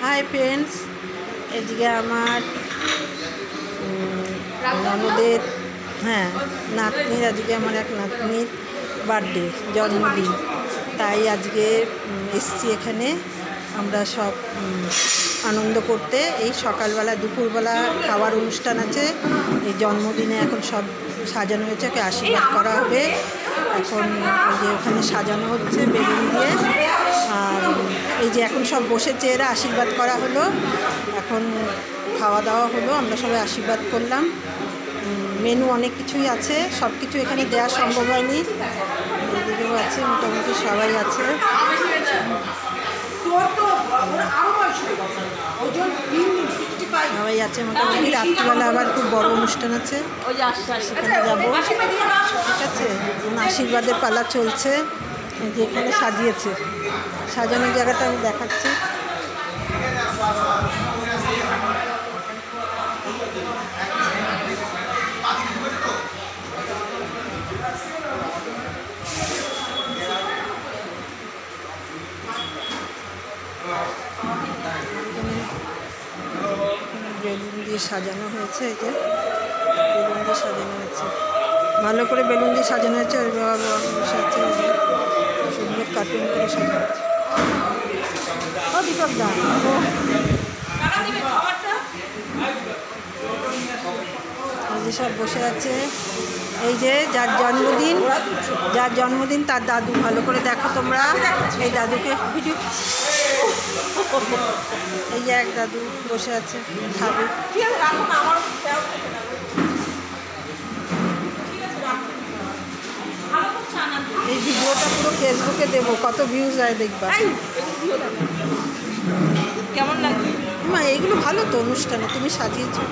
Hi friends, এদিকে আমার ননদের নাতনির, আজকে আমার এক নাতনির বার্থডে, জন্মদিন। তাই আজকে এসছি এখানে আমরা সব আনন্দ করতে। এই সকালবেলা দুপুরবেলা খাওয়ার অনুষ্ঠান আছে, এই জন্মদিনে এখন সব সাজানো হয়েছে, ওকে আশীর্বাদ করা হবে। এখন ওই যে ওখানে সাজানো হচ্ছে বেলুন দিয়ে, আর এই যে এখন সব বসেছে, এরা আশীর্বাদ করা হলো। এখন খাওয়া দাওয়া হলো, আমরা সবাই আশীর্বাদ করলাম। মেনু অনেক কিছুই আছে, সব কিছু এখানে দেওয়া সম্ভব হয়নি। এদিকেও আছে, মোটামুটি সবাই আছে। সবাই আছে মোটামুটি। রাত্রিবেলা আবার খুব বড় অনুষ্ঠান আছে, সেখানে যাবো। ঠিক আছে, আশীর্বাদের পালা চলছে। যে এখানে সাজিয়েছে, সাজানোর জায়গাটা আমি দেখাচ্ছি। বেলুন দিয়ে সাজানো হয়েছে, এই যে বেলুন দিয়ে সাজানো হয়েছে, ভালো করে বেলুন দিয়ে সাজানো হয়েছে। ওই বাবা বসে আছে, সুন্দর কার্টুন করে সাজানো হয়েছে। ও দীপক দা, এই যে সব বসে আছে। এই যে যার জন্মদিন তার দাদু, ভালো করে দেখো তোমরা এই দাদুকে। ভিডিও, এই যে এক দাদু বসে আছে, খাবে। এই ভিডিওটা পুরো ফেসবুকে দেবো, কত ভিউজ হয় দেখবা। কেমন লাগবে মা? এইগুলো ভালো তো অনুষ্ঠানে তুমি সাজিয়েছো।